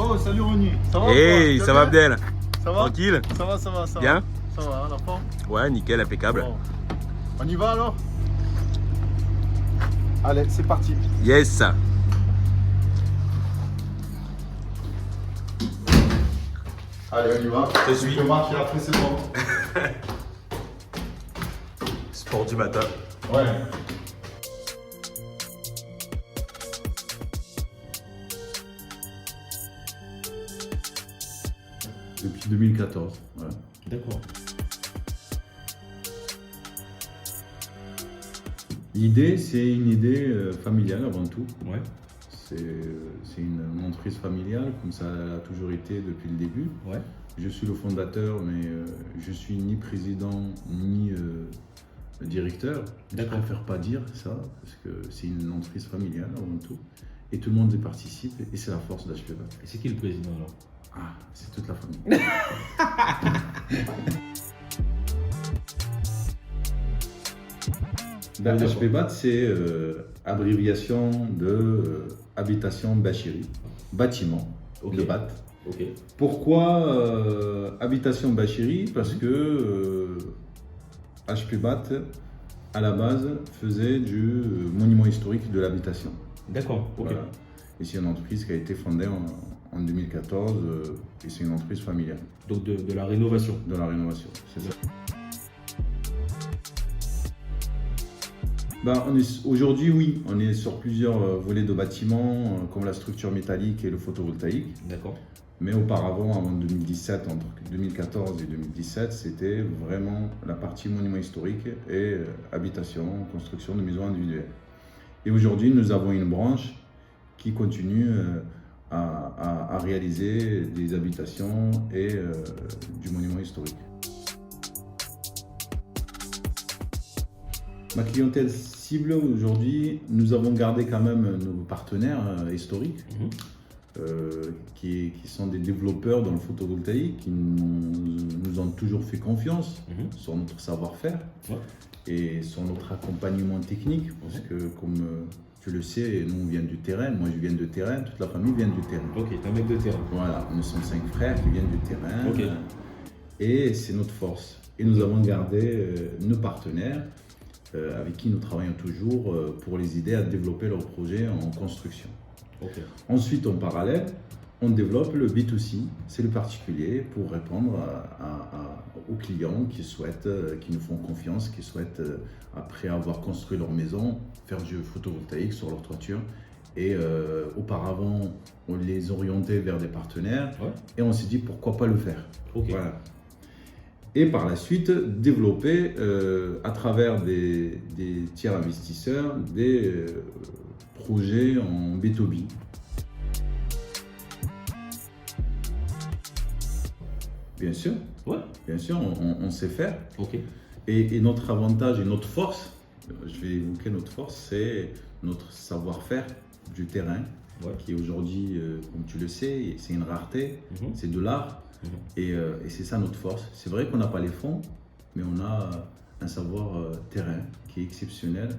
Oh, salut Ronny. Ça va Hey, quoi? ça va Abdel? Ça va? Tranquille? Ça va, ça va, ça Bien? va. Ça va, la forme? Ouais, nickel, impeccable. Bon. On y va alors? Allez, c'est parti. Yes! Allez, on y va. Je suis. Je marche et après c'est bon. Sport du matin. Ouais. Depuis 2014. Ouais. D'accord. L'idée, c'est une idée familiale avant tout. Ouais. C'est une entreprise familiale, comme ça a toujours été depuis le début. Ouais. Je suis le fondateur, mais je suis ni président ni directeur. Je D'accord. préfère pas dire ça, parce que c'est une entreprise familiale avant tout. Et tout le monde y participe, et c'est la force d'HPBAT. Et c'est qui le président alors? Ah, c'est toute la famille. Ben, HPBAT, c'est abréviation de Habitation Bachiri, bâtiment, Ok. le BAT. Ok. Pourquoi Habitation Bachiri? Parce que HPBAT, à la base, faisait du monument historique de l'habitation. D'accord. Ok. Voilà. Et c'est une entreprise qui a été fondée en 2014 et c'est une entreprise familiale Donc de la rénovation. de la rénovation. C'est ça. Ben, aujourd'hui, oui, on est sur plusieurs volets de bâtiments, comme la structure métallique et le photovoltaïque. D'accord. Mais auparavant, avant 2017, entre 2014 et 2017, c'était vraiment la partie monument historique et habitation, construction de maisons individuelles. Et aujourd'hui, nous avons une branche qui continue à réaliser des habitations et du monument historique. Ma clientèle cible aujourd'hui, nous avons gardé quand même nos partenaires historiques qui sont des développeurs dans le photovoltaïque, qui nous ont toujours fait confiance sur notre savoir-faire Ouais. et sur notre accompagnement technique, parce que comme tu le sais, nous on vient du terrain, moi je viens de terrain, toute la famille vient du terrain. Ok, t'es un mec de terrain. Voilà, nous sommes 5 frères qui viennent du terrain Ok. et c'est notre force. Et nous avons gardé nos partenaires avec qui nous travaillons toujours pour les aider à développer leurs projets en construction. Ok. Ensuite, en parallèle, on développe le B2C, c'est le particulier, pour répondre aux clients qui souhaitent, qui nous font confiance, qui souhaitent, après avoir construit leur maison, faire du photovoltaïque sur leur toiture. Et auparavant, on les orientait vers des partenaires Ouais. et on s'est dit pourquoi pas le faire. Ok. Voilà. Et par la suite, développer à travers des tiers investisseurs des projets en B2B. Bien sûr, Ouais. bien sûr, on sait faire. Ok. Et notre avantage et notre force, je vais évoquer notre force, c'est notre savoir-faire du terrain, Ouais. qui aujourd'hui, comme tu le sais, c'est une rareté, c'est de l'art. Et c'est ça notre force. C'est vrai qu'on n'a pas les fonds, mais on a un savoir terrain qui est exceptionnel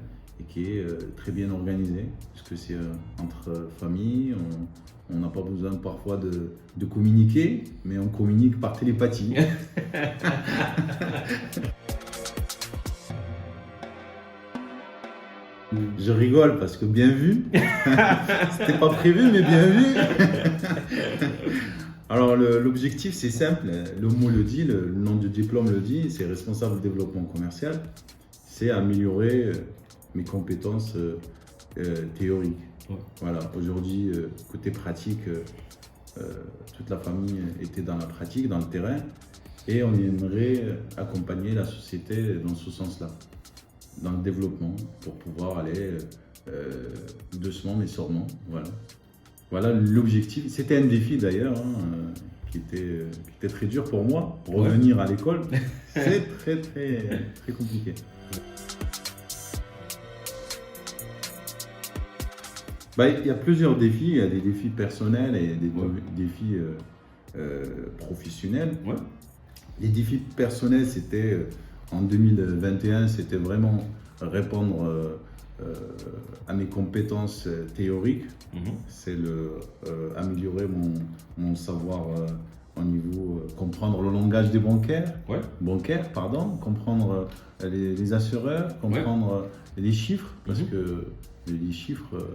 et qui est très bien organisé, parce que c'est entre familles, on n'a pas besoin parfois de communiquer, mais on communique par télépathie. Je rigole parce que bien vu, c'était pas prévu, mais bien vu. Alors l'objectif c'est simple, le mot le dit, le nom du diplôme le dit, c'est responsable de développement commercial, c'est améliorer mes compétences théoriques. Ouais. Voilà, aujourd'hui côté pratique, toute la famille était dans la pratique, dans le terrain, et on aimerait accompagner la société dans ce sens-là, dans le développement, pour pouvoir aller doucement mais sûrement. Voilà. Voilà l'objectif. C'était un défi d'ailleurs qui était très dur pour moi. Revenir à l'école, c'est très compliqué. Bah, il y a plusieurs défis. Il y a des défis personnels et des défis professionnels. Ouais. Les défis personnels, c'était en 2021, c'était vraiment répondre à mes compétences théoriques, Mhm. c'est améliorer mon savoir au niveau comprendre le langage des bancaires, comprendre les assureurs, comprendre les chiffres, parce Mhm. que les chiffres,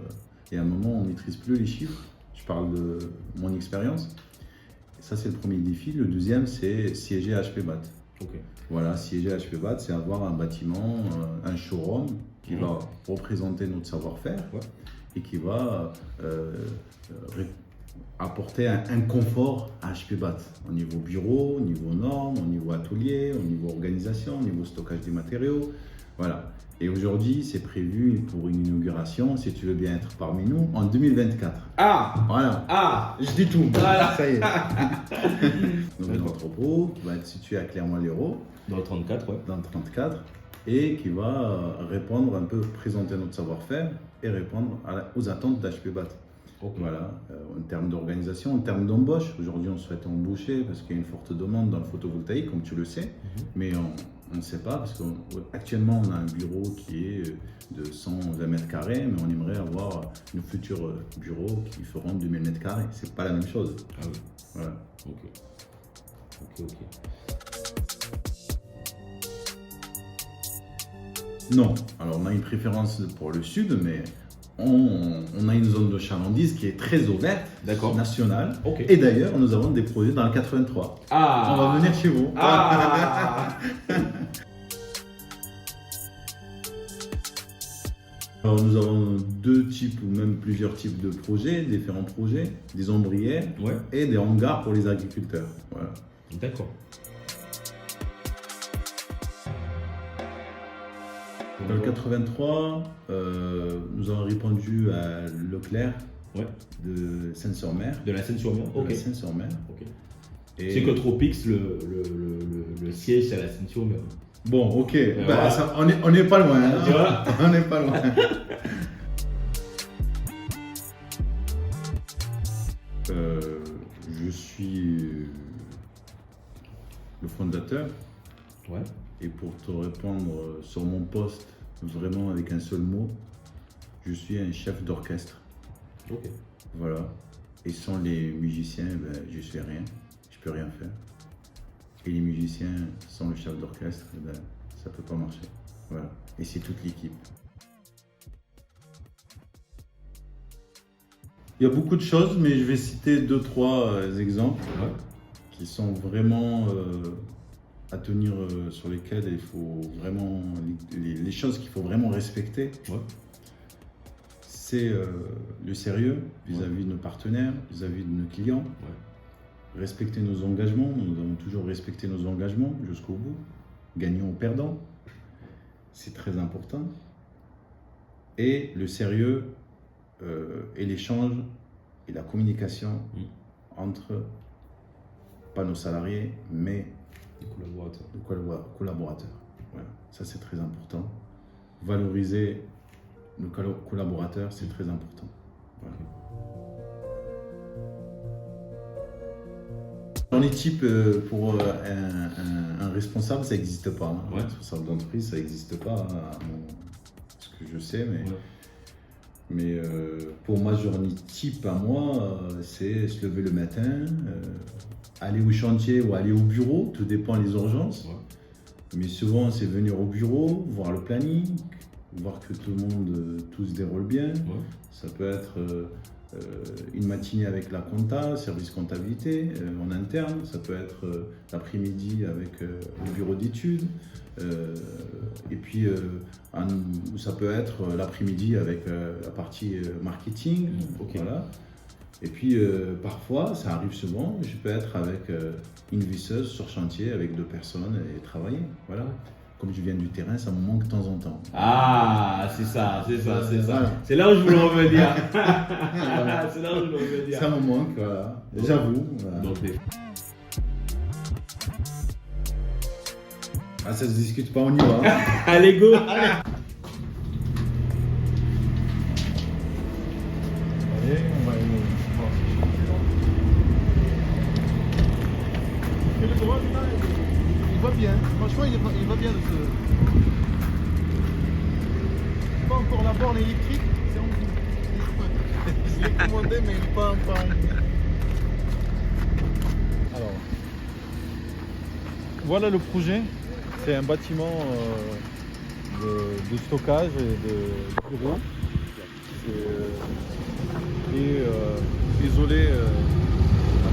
il y a un moment on ne maîtrise plus les chiffres. Je parle de mon expérience. Ça, c'est le premier défi. Le deuxième, c'est siéger à HP BAT. Ok. Voilà, siéger à HP BAT, c'est avoir un bâtiment, un showroom qui Mhm. va représenter notre savoir-faire Ouais. et qui va apporter un confort à HP BAT au niveau bureau, au niveau normes, au niveau atelier, au niveau organisation, au niveau stockage des matériaux. Voilà. Et aujourd'hui, c'est prévu pour une inauguration, si tu veux bien être parmi nous, en 2024. Ah. Voilà. Ah. Je dis tout. Voilà. Ça y est. Nouvel D'accord. entrepôt qui va être situé à Clermont-Lérault, Dans le 34, ouais. dans le 34, et qui va répondre un peu, présenter notre savoir-faire et répondre aux attentes d'HP BAT. Ok. Voilà, en termes d'organisation, en termes d'embauche. Aujourd'hui, on souhaite embaucher parce qu'il y a une forte demande dans le photovoltaïque, comme tu le sais, mais on ne sait pas parce qu'actuellement, on a un bureau qui est de 120 mètres carrés, mais on aimerait avoir une futur bureau qui feront 2000 mètres carrés. C'est pas la même chose. Ah oui. Voilà. Ok. Non, alors on a une préférence pour le sud, mais on a une zone de chalandise qui est très ouverte, D'accord. nationale. Ok. Et d'ailleurs, nous avons des projets dans le 83. Ah. On va venir chez vous. Ah. Alors, nous avons deux types ou même plusieurs types de projets, différents projets, des ombrières Ouais. et des hangars pour les agriculteurs. Voilà. D'accord. Dans le 83, nous avons répondu à Leclerc Ouais. de Seine-sur-Mer. De la Seine-sur-Mer. De Ok. la Seine-sur-Mer. Ok. Et- C'est que Tropix, le siège, c'est à la Seine-sur-Mer. Bon, ok. Bah, voilà. ça, on n'est pas loin. hein. Tu vois. On n'est pas loin. Je suis le fondateur. Ouais. Et pour te répondre sur mon poste, vraiment avec un seul mot, je suis un chef d'orchestre. Ok. Voilà. Et sans les musiciens, ben, je suis rien. Je peux rien faire. Et les musiciens, sans le chef d'orchestre, ben, ça peut pas marcher. Voilà. Et c'est toute l'équipe. Il y a beaucoup de choses, mais je vais citer 2-3 exemples Ouais. qui sont vraiment à tenir, sur lesquels il faut vraiment, les choses qu'il faut vraiment respecter. Ouais. C'est le sérieux vis-à-vis de nos partenaires, vis-à-vis de nos clients. Ouais. Respecter nos engagements, nous avons toujours respecté nos engagements jusqu'au bout, gagnant ou perdant, c'est très important. Et le sérieux et l'échange et la communication entre, pas nos salariés, mais Les collaborateurs. nos collaborateurs. Voilà. Ça, c'est très important. Valoriser nos collaborateurs, c'est très important. Voilà. Dans les types, pour un responsable, ça n'existe pas. Hein. Ouais. Un responsable d'entreprise, ça n'existe pas, hein, ce que je sais. Mais, Ouais. mais pour ma journée type à moi, c'est se lever le matin, aller au chantier ou aller au bureau, tout dépend des urgences. Ouais. Mais souvent, c'est venir au bureau, voir le planning, voir que tout le monde, tout se déroule bien. Ouais. Ça peut être une matinée avec la compta, service comptabilité en interne. Ça peut être l'après-midi avec le bureau d'études. Et puis, ça peut être l'après-midi avec la partie marketing. Ok. Voilà. Et puis, parfois, ça arrive souvent, je peux être avec une visseuse sur chantier avec 2 personnes et travailler. Voilà. Comme je viens du terrain, ça me manque de temps en temps. Ah, c'est ça. Voilà. C'est là où je voulais revenir. C'est là où je voulais revenir. Ça me manque, voilà. J'avoue. Voilà. Donc, Ah, ça se discute pas, on y va. allez, go. Allez, on va aller voir ce chantier-là. Et le droit, putain, il va bien. Franchement, il va bien. Pas encore là-bas. borne électrique, c'est en cours. Je l'ai commandé, mais il n'est pas encore arrivé. Alors, voilà le projet. C'est un bâtiment de stockage et de bureau. Isolé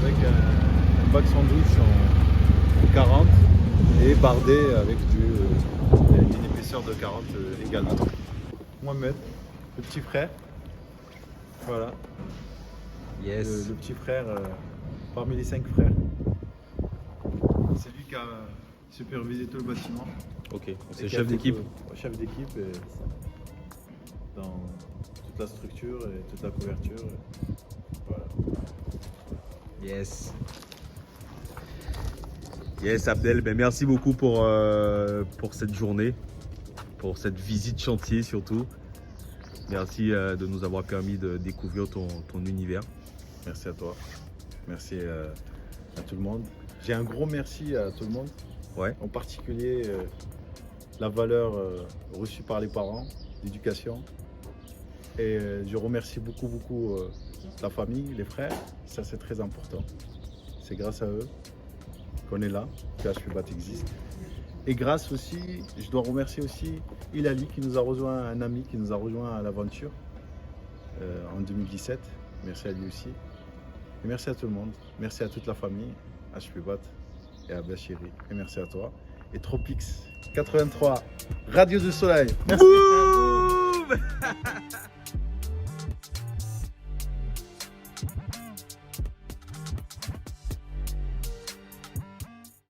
avec un bac sandwich en 40 et bardé avec une épaisseur de 40 également. Mohamed, le petit frère. Voilà. Yes. Le petit frère parmi les 5 frères. C'est lui qui a supervisé tout le bâtiment. Ok, c'est Et le qui a chef fait d'équipe. Chef d'équipe dans toute la structure et toute la couverture. Voilà. Yes. Yes, Abdel, ben merci beaucoup pour cette journée, pour cette visite chantier surtout. Merci de nous avoir permis de découvrir ton univers. Merci à toi. Merci à tout le monde. J'ai un gros merci à tout le monde. Ouais. En particulier la valeur reçue par les parents, l'éducation. Et je remercie beaucoup la famille, les frères. Ça, c'est très important. C'est grâce à eux qu'on est là, que HPBat existe. Et grâce aussi, je dois remercier aussi Hilali qui nous a rejoint, un ami qui nous a rejoint à l'aventure en 2017. Merci à lui aussi. Et merci à tout le monde. Merci à toute la famille, HPBat et à Bachiri. Et merci à toi. Et Tropix 83, Radio du Soleil. Merci. Boum